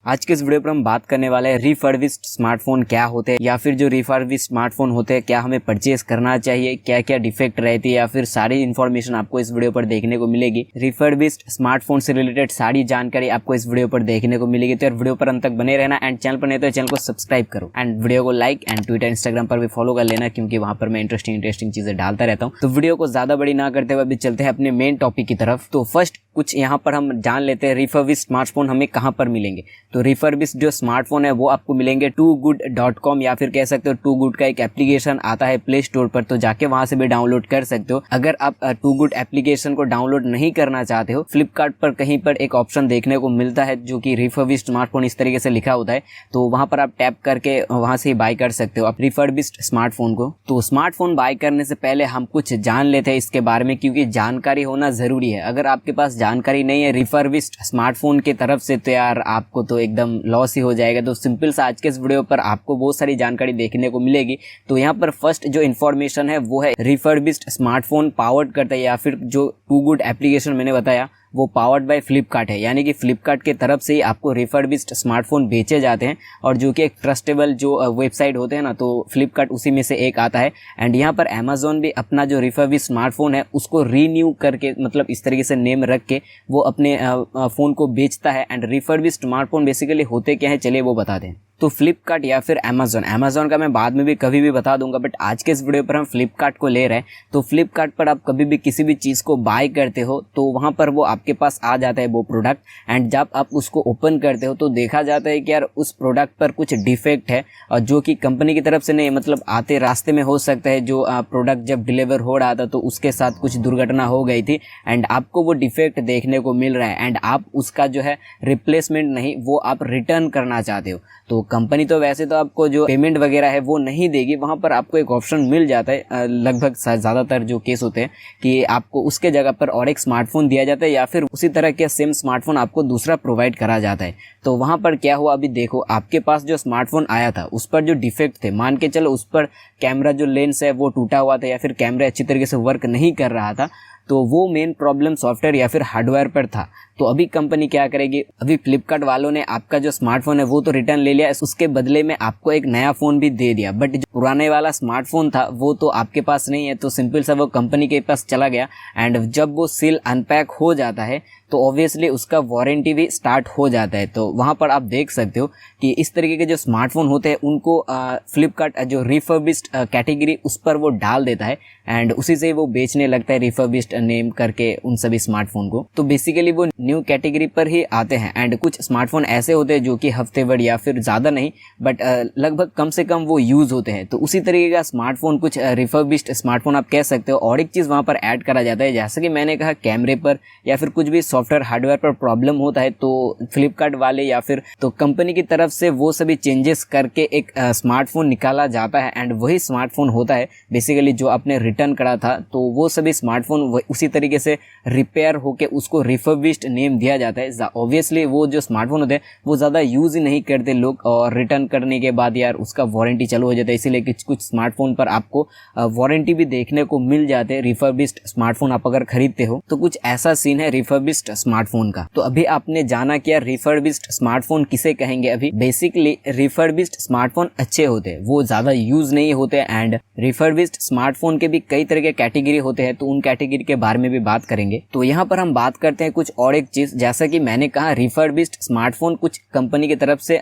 आज के इस वीडियो पर हम बात करने वाले हैं रिफर्बिश्ड स्मार्टफोन क्या होते हैं या फिर जो रिफर्बिश्ड स्मार्टफोन होते हैं क्या हमें परचेज करना चाहिए, क्या क्या डिफेक्ट रहती है या फिर सारी इन्फॉर्मेशन आपको इस वीडियो पर देखने को मिलेगी। रिफर्बिश्ड स्मार्टफोन से रिलेटेड सारी जानकारी आपको इस वीडियो पर देखने को मिलेगी। तो यार वीडियो पर अंत तक बने रहना एंड चैनल पर नहीं तो चैनल को सब्सक्राइब करो एंड वीडियो को लाइक एंड ट्विटर इंस्टाग्राम पर भी फॉलो कर लेना क्योंकि वहां पर मैं इंटरेस्टिंग चीजें डालता रहता हूँ। तो वीडियो को ज्यादा बड़ी ना करते हुए अभी चलते हैं अपने मेन टॉपिक की तरफ। तो फर्स्ट कुछ यहाँ पर हम जान लेते हैं रिफर्बिश्ड स्मार्टफोन हमें कहाँ पर मिलेंगे। तो रिफर्बिश्ड जो स्मार्टफोन है वो आपको मिलेंगे toogood.com या फिर कह सकते हो toogood का एक एप्लीकेशन आता है प्ले स्टोर पर, तो जाके वहां से भी डाउनलोड कर सकते हो। अगर आप toogood एप्लीकेशन को डाउनलोड नहीं करना चाहते हो, फ्लिपकार्ट पर कहीं पर एक ऑप्शन देखने को मिलता है जो कि रिफर्बिश्ड स्मार्टफोन इस तरीके से लिखा होता है, तो वहां पर आप टैप करके वहां से बाय कर सकते हो आप रिफर्बिश्ड स्मार्टफोन को। तो स्मार्टफोन बाय करने से पहले हम कुछ जान लेते हैं इसके बारे में क्योंकि जानकारी होना जरूरी है। अगर आपके पास जानकारी नहीं है रिफर्बिश्ड स्मार्टफोन की तरफ से तो यार आपको तो एकदम लॉस ही हो जाएगा। तो सिंपल सा आज के इस वीडियो पर आपको बहुत सारी जानकारी देखने को मिलेगी। तो यहाँ पर फर्स्ट जो इन्फॉर्मेशन है वो है रिफर्बिश्ड स्मार्टफोन पावर्ड करता है या फिर जो टूगुड एप्लीकेशन मैंने बताया वो पावर्ड बाय फ्लिपकार्ट है, यानी कि फ्लिपकार्ट के तरफ से ही आपको रिफर्बिश्ड स्मार्टफोन बेचे जाते हैं और जो कि एक ट्रस्टेबल जो वेबसाइट होते हैं ना, तो फ्लिपकार्ट उसी में से एक आता है। एंड यहाँ पर अमेजोन भी अपना जो रिफर्बिश्ड स्मार्टफोन है उसको रीन्यू करके मतलब इस तरीके से नेम रख के वो अपने फ़ोन को बेचता है। एंड रिफर्बिश्ड स्मार्टफोन बेसिकली होते क्या है चलिए वो बता दें। तो फ्लिपकार्ट या फिर अमेजोन का मैं बाद में भी कभी भी बता दूंगा, बट आज के इस वीडियो पर हम फ्लिपकार्ट को ले रहे हैं। तो फ्लिपकार्ट पर आप कभी भी किसी भी चीज़ को बाय करते हो तो वहाँ पर वो आपके पास आ जाता है वो प्रोडक्ट, एंड जब आप उसको ओपन करते हो तो देखा जाता है कि यार उस प्रोडक्ट पर कुछ डिफेक्ट है और जो कि कंपनी की तरफ से नहीं, मतलब आते रास्ते में हो सकता है जो प्रोडक्ट जब डिलीवर हो रहा था तो उसके साथ कुछ दुर्घटना हो गई थी एंड आपको वो डिफेक्ट देखने को मिल रहा है एंड आप उसका जो है रिप्लेसमेंट नहीं वो आप रिटर्न करना चाहते हो। तो कंपनी तो वैसे तो आपको जो पेमेंट वगैरह है वो नहीं देगी, वहां पर आपको एक ऑप्शन मिल जाता है। लगभग ज़्यादातर जो केस होते हैं कि आपको उसके जगह पर और एक स्मार्टफोन दिया जाता है या फिर उसी तरह के सेम स्मार्टफोन आपको दूसरा प्रोवाइड करा जाता है। तो वहां पर क्या हुआ अभी देखो, आपके पास जो स्मार्टफोन आया था उस पर जो डिफेक्ट थे, मान के चलो उस पर कैमरा जो लेंस है वो टूटा हुआ था या फिर कैमरा अच्छी तरीके से वर्क नहीं कर रहा था, तो वो मेन प्रॉब्लम सॉफ्टवेयर या फिर हार्डवेयर पर था। तो अभी कंपनी क्या करेगी, अभी फ्लिपकार्ट वालों ने आपका जो स्मार्टफोन है वो तो रिटर्न ले लिया, उसके बदले में आपको एक नया फोन भी दे दिया, बट जो पुराने वाला स्मार्टफोन था वो तो आपके पास नहीं है। तो सिंपल सा वो कंपनी के पास चला गया एंड जब वो सील अनपैक हो जाता है तो ऑब्वियसली उसका वारंटी भी स्टार्ट हो जाता है। तो वहां पर आप देख सकते हो कि इस तरीके के जो स्मार्टफोन होते हैं उनको फ्लिपकार्ट जो रिफर्बिश्ड कैटेगरी उस पर वो डाल देता है एंड उसी से वो बेचने लगता है रिफर्बिश्ड नेम करके उन सभी स्मार्टफोन को। तो बेसिकली वो न्यू कैटेगरी पर ही आते हैं एंड कुछ स्मार्टफोन ऐसे होते हैं जो कि हफ्ते भर या फिर ज़्यादा नहीं बट लगभग कम से कम वो यूज़ होते हैं। तो उसी तरीके का स्मार्टफोन कुछ रिफर्बिश्ड स्मार्टफोन आप कह सकते हो। और एक चीज़ वहाँ पर ऐड करा जाता है, जैसे कि मैंने कहा कैमरे पर या फिर कुछ भी सॉफ्टवेयर हार्डवेयर पर प्रॉब्लम होता है तो फ्लिपकार्ट वाले या फिर तो कंपनी की तरफ से वो सभी चेंजेस करके एक स्मार्टफोन निकाला जाता है एंड वही स्मार्टफोन होता है बेसिकली जो आपने रिटर्न करा था। तो वो सभी स्मार्टफोन उसी तरीके से रिपेयर होके उसको रिफर्बिश्ड नेम दिया जाता है। ऑब्वियसली वो जो स्मार्टफोन होते हैं वो ज़्यादा यूज़ ही नहीं करते लोग और रिटर्न करने के बाद यार उसका वारंटी चालू हो जाता है, इसीलिए कुछ स्मार्टफोन पर आपको वारंटी भी देखने को मिल जाते हैं रिफर्बिश्ड स्मार्टफोन आप अगर खरीदते हो। तो कुछ ऐसा सीन है रिफर्बिश्ड स्मार्टफोन का। तो अभी आपने जाना क्या रिफर्बिश्ड स्मार्टफोन किसे कहेंगे। अभी बेसिकली रिफर्बिश्ड स्मार्टफोन अच्छे होते हैं, वो ज़्यादा यूज़ नहीं होते एंड रिफर्बिश्ड स्मार्टफोन के भी कई तरह के कैटेगरी होते हैं, तो उन कैटेगरी के बारे में भी बात करेंगे। तो यहाँ पर हम बात करते हैं कुछ और एक चीज़, जैसा कि मैंने कहा रिफर्बिश्ड स्मार्टफोन कुछ कंपनी की तरफ से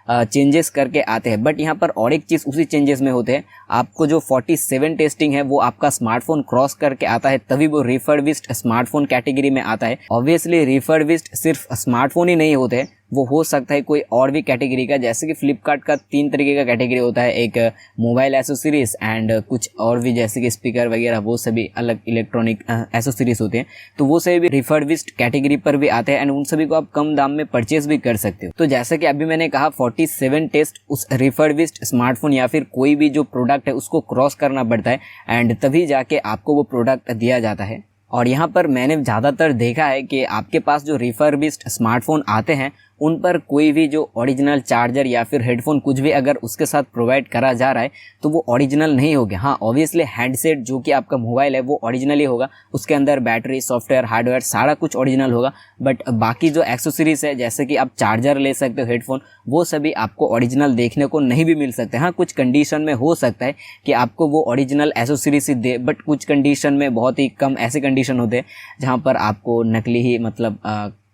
चेंजेस करके आते हैं, बट यहाँ पर और एक चीज़ उसी चेंजेस में होते हैं। आपको जो 47 टेस्टिंग है वो आपका स्मार्टफोन क्रॉस करके आता है तभी वो रिफर्बिश्ड स्मार्टफोन कैटेगरी में आता है। ऑब्वियसली रिफर्बिश्ड सिर्फ स्मार्टफोन ही नहीं होते हैं, वो हो सकता है कोई और भी कैटेगरी का, जैसे कि फ्लिपकार्ट का 3 तरीके का कैटेगरी होता है, एक मोबाइल एसेसरीज एंड कुछ और भी जैसे कि स्पीकर वगैरह, वो सभी अलग इलेक्ट्रॉनिक एसेसरीज होते हैं। तो वो सभी रिफर्बिश्ड कैटेगरी पर भी आते हैं एंड उन सभी को आप कम दाम में परचेज भी कर सकते हो। तो जैसे कि अभी मैंने कहा 47 टेस्ट उस रिफर्बिश्ड स्मार्टफोन या फिर कोई भी जो प्रोडक्ट है उसको क्रॉस करना पड़ता है एंड तभी जाके आपको वो प्रोडक्ट दिया जाता है। और यहाँ पर मैंने ज़्यादातर देखा है कि आपके पास जो रिफर्बिश्ड स्मार्टफोन आते हैं उन पर कोई भी जो ओरिजिनल चार्जर या फिर हेडफोन कुछ भी अगर उसके साथ प्रोवाइड करा जा रहा है तो वो ओरिजिनल नहीं होगा। हाँ, ऑब्वियसली हैंडसेट जो कि आपका मोबाइल है वो ओरिजिनल ही होगा, उसके अंदर बैटरी, सॉफ्टवेयर, हार्डवेयर सारा कुछ ओरिजिनल होगा। बट बाकी जो एक्सेसरीज है जैसे कि आप चार्जर ले सकते हो, हेडफोन, वो सभी आपको ओरिजिनल देखने को नहीं भी मिल सकते। हाँ, कुछ कंडीशन में हो सकता है कि आपको वो original accessories he they, but कुछ कंडीशन में, बहुत ही कम ऐसे कंडीशन होते हैं जहाँ पर आपको नकली ही मतलब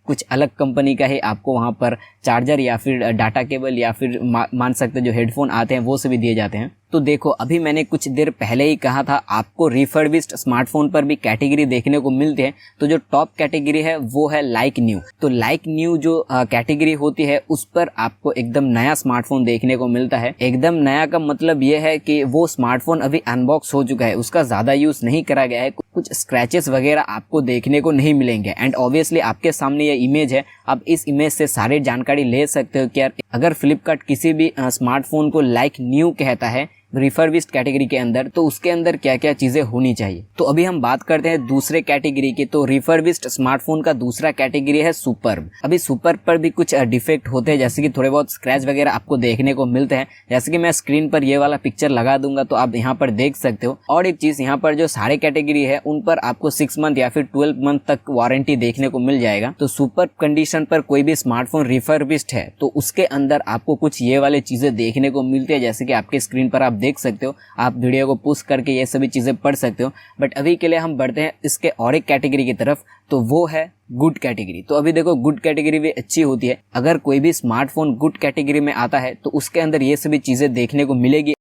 कुछ अलग कंपनी का ही आपको वहाँ पर चार्जर या फिर डाटा केबल या फिर मान सकते जो हेडफोन आते हैं वो सभी दिए जाते हैं। तो देखो, अभी मैंने कुछ देर पहले ही कहा था आपको रिफर्बिश्ड स्मार्टफोन पर भी कैटेगरी देखने को मिलती है। तो जो टॉप कैटेगरी है वो है लाइक न्यू। तो लाइक न्यू जो कैटेगरी होती है उस पर आपको एकदम नया स्मार्टफोन देखने को मिलता है। एकदम नया का मतलब ये है कि वो स्मार्टफोन अभी अनबॉक्स हो चुका है, उसका ज़्यादा यूज़ नहीं करा गया है, कुछ स्क्रैचेस वगैरह आपको देखने को नहीं मिलेंगे। एंड ऑब्वियसली आपके सामने ये इमेज है, आप इस इमेज से सारी जानकारी ले सकते हो कि यार अगर फ्लिपकार्ट किसी भी स्मार्टफोन को लाइक न्यू कहता है रिफर्बिश्ड कैटेगरी के अंदर, तो उसके अंदर क्या क्या चीजें होनी चाहिए। तो अभी हम बात करते हैं दूसरे कैटेगरी की। तो रिफर्बिश्ड स्मार्टफोन का दूसरा कैटेगरी है सुपर्ब। अभी सुपर्ब पर भी कुछ डिफेक्ट होते हैं, जैसे कि थोड़े बहुत स्क्रैच वगैरह आपको देखने को मिलते हैं। जैसे कि मैं स्क्रीन पर ये वाला पिक्चर लगा दूंगा तो आप यहाँ पर देख सकते हो। और एक चीज, यहाँ पर जो सारे कैटेगरी है उन पर आपको 6 मंथ या फिर 12 मंथ तक वारंटी देखने को मिल जाएगा। तो सुपर्ब कंडीशन पर कोई भी स्मार्टफोन रिफर्बिश्ड है तो उसके अंदर आपको कुछ ये वाले चीजें देखने को मिलती है, जैसे कि आपके स्क्रीन पर आप देख सकते हो। आप वीडियो को पुश करके ये सभी चीजें पढ़ सकते हो। बट अभी के लिए हम बढ़ते हैं इसके और एक कैटेगरी की तरफ, तो वो है गुड कैटेगरी। तो अभी देखो, गुड कैटेगरी भी अच्छी होती है। अगर कोई भी स्मार्टफोन गुड कैटेगरी में आता है तो उसके अंदर ये सभी चीजें देखने को मिलेगी।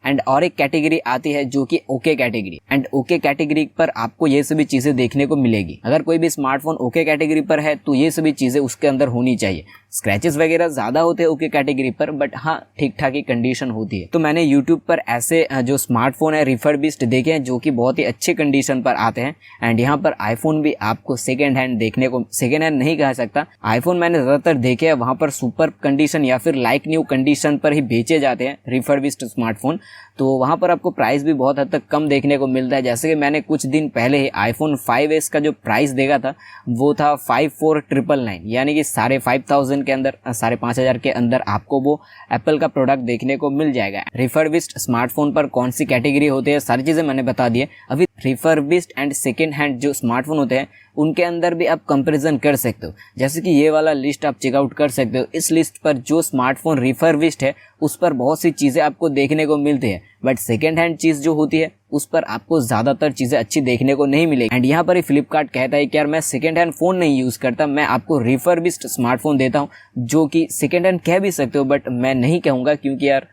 एंड और एक कैटेगरी आती है जो कि okay category. And okay category पर आपको ये सभी चीजें देखने को मिलेगी। अगर कोई भी स्मार्टफोन ओके कैटेगरी पर है तो ये सभी चीजें उसके अंदर होनी चाहिए। स्क्रैचेस वगैरह ज्यादा होते हैं ओके कैटेगरी पर, बट हाँ, ठीक ठाक ही कंडीशन होती है। तो मैंने यूट्यूब पर ऐसे जो स्मार्टफोन है रिफर्बिश्ड देखे हैं जो कि बहुत ही अच्छे कंडीशन पर आते हैं। एंड यहाँ पर आईफोन भी आपको सेकेंड हैंड देखने को, सेकेंड हैंड नहीं कह सकता, आईफोन मैंने ज्यादातर देखे हैं वहां पर सुपर कंडीशन या फिर लाइक न्यू कंडीशन पर ही बेचे जाते हैं रिफर्बिश्ड स्मार्टफोन। तो वहां पर आपको प्राइस भी बहुत हद तक कम देखने को मिलता है। जैसे कि मैंने कुछ दिन पहले ही आईफोन 5s का जो प्राइस देखा था वो था 54,999, यानी कि 5,500 के अंदर, 5,500 के अंदर आपको वो एप्पल का प्रोडक्ट देखने को मिल जाएगा। रिफर्बिश्ड स्मार्टफोन पर कौन सी कैटेगरी होती है, सारी चीजें मैंने बता दी है। अभी रिफर्बिश्ड एंड सेकेंड हैंड जो स्मार्टफोन होते हैं उनके अंदर भी आप कंपैरिजन कर सकते हो। जैसे कि ये वाला लिस्ट आप चेकआउट कर सकते हो। इस लिस्ट पर जो स्मार्टफोन रिफर्बिश्ड है उस पर बहुत सी चीजें आपको देखने को मिलती है, बट सेकेंड हैंड चीज जो होती है उस पर आपको ज्यादातर चीजें अच्छी देखने को नहीं मिलेगी। एंड यहाँ पर ही फ्लिपकार्ट कहता है कि यार मैं सेकेंड हैंड फोन नहीं यूज करता, मैं आपको रिफर्बिश्ड स्मार्टफोन देता हूँ, जो कि सेकेंड हैंड कह भी सकते हो बट मैं नहीं कहूंगा, क्योंकि यार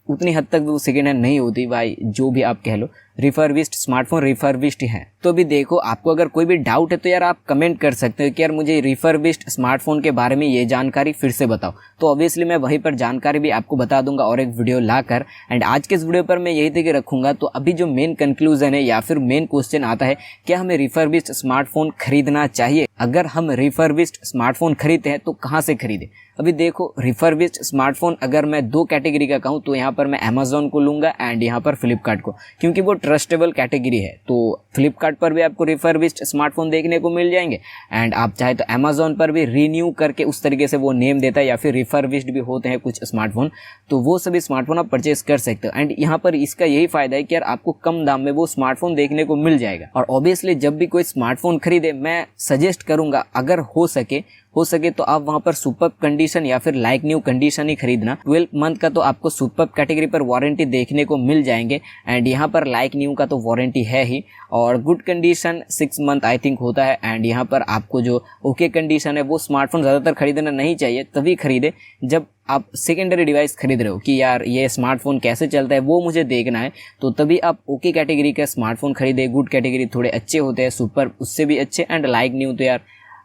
उतनी हद तक वो सेकेंड हैंड नहीं होती भाई, जो भी आप कह लो, रिफर्बिश्ड स्मार्टफोन रिफर्बिश्ड है। तो भी देखो, आपको अगर कोई भी डाउट है तो यार आप कमेंट कर सकते हो कि यार मुझे रिफर्बिश्ड स्मार्टफोन के बारे में ये जानकारी फिर से बताओ। तो ऑब्वियसली मैं वहीं पर जानकारी भी आपको बता दूंगा और एक वीडियो लाकर। एंड आज के इस वीडियो पर मैं यही तक रखूंगा। तो अभी जो मेन कंक्लूजन है या फिर मेन क्वेश्चन आता है, क्या हमें रिफर्बिश्ड स्मार्टफोन खरीदना चाहिए? अगर हम रिफर्बिश्ड स्मार्टफोन खरीदते हैं तो कहाँ से खरीदें? अभी देखो, रिफर्बिश्ड स्मार्टफोन अगर मैं 2 कैटेगरी का कहूँ तो यहाँ पर मैं अमेजोन को लूंगा एंड यहाँ पर फ्लिपकार्ट को, क्योंकि वो ट्रस्टेबल कैटेगरी है। तो फ्लिपकार्ट पर भी आपको रिफर्बिश्ड स्मार्टफोन देखने को मिल जाएंगे एंड आप चाहे तो अमेजोन पर भी रीन्यू करके उस तरीके से वो नेम देता है, या फिर रिफर्बिश्ड भी होते हैं कुछ स्मार्टफोन, तो वो सभी स्मार्टफोन आप परचेज कर सकते हो। एंड यहाँ पर इसका यही फायदा है कि यार आपको कम दाम में वो स्मार्टफोन देखने को मिल जाएगा। और ऑब्वियसली जब भी कोई स्मार्टफोन खरीदे मैं सजेस्ट करूंगा, अगर हो सके तो आप वहां पर सुपर्ब कंडीशन या फिर लाइक न्यू कंडीशन ही खरीदना। 12 मंथ का तो आपको सुपर्ब कैटेगरी पर वारंटी देखने को मिल जाएंगे एंड यहाँ पर लाइक न्यू का तो वारंटी है ही, और good condition 6 month I think होता है। एंड यहाँ पर आपको जो ओके कंडीशन है वो स्मार्टफोन ज़्यादातर खरीदना नहीं चाहिए, तभी खरीदे जब आप सेकेंडरी डिवाइस खरीद रहे हो कि यार ये स्मार्टफोन कैसे चलता है वो मुझे देखना है, तो तभी आप ओके कैटेगरी का स्मार्टफोन खरीदे। गुड कैटेगरी थोड़े अच्छे होते हैं, सुपर्ब उससे भी अच्छे, एंड लाइक न्यू तो यार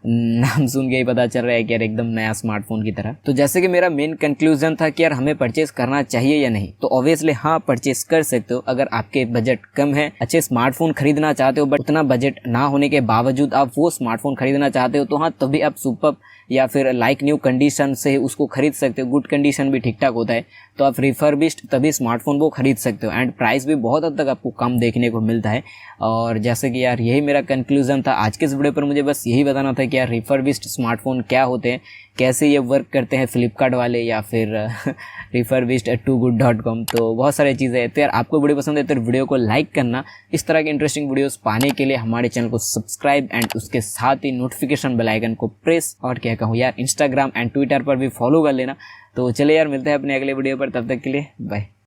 नाम सुन के ही पता चल रहा है कि यार एकदम नया स्मार्टफोन की तरह। तो जैसे कि मेरा मेन कंक्लूजन था कि यार हमें परचेस करना चाहिए या नहीं, तो ऑब्वियसली हाँ, परचेस कर सकते हो अगर आपके बजट कम है, अच्छे स्मार्टफोन खरीदना चाहते हो, बट उतना बजट ना होने के बावजूद आप वो स्मार्टफोन खरीदना चाहते हो, तो हाँ तभी आप सुपर्ब या फिर लाइक न्यू कंडीशन से उसको खरीद सकते हो, गुड कंडीशन भी ठीक ठाक होता है, तो आप रिफर्बिश्ड तभी स्मार्टफोन को खरीद सकते हो। एंड प्राइस भी बहुत हद तक आपको कम देखने को मिलता है। और जैसे कि यार यही मेरा कंक्लूजन था आज के इस वीडियो पर, मुझे बस यही बताना था कि यार रिफर्बिश्ड स्मार्टफोन क्या होते हैं, कैसे ये वर्क करते हैं फ्लिपकार्ट वाले या फिर refurbished@toogood.com। तो बहुत सारी चीज़ें हैं। तो यार आपको वीडियो पसंद है तो वीडियो को लाइक करना, इस तरह के इंटरेस्टिंग वीडियोस पाने के लिए हमारे चैनल को सब्सक्राइब एंड उसके साथ ही नोटिफिकेशन बेल आइकन को प्रेस, और क्या कहूँ यार, इंस्टाग्राम एंड ट्विटर पर भी फॉलो कर लेना। तो चलिए यार, मिलते हैं अपने अगले वीडियो पर, तब तक के लिए बाय।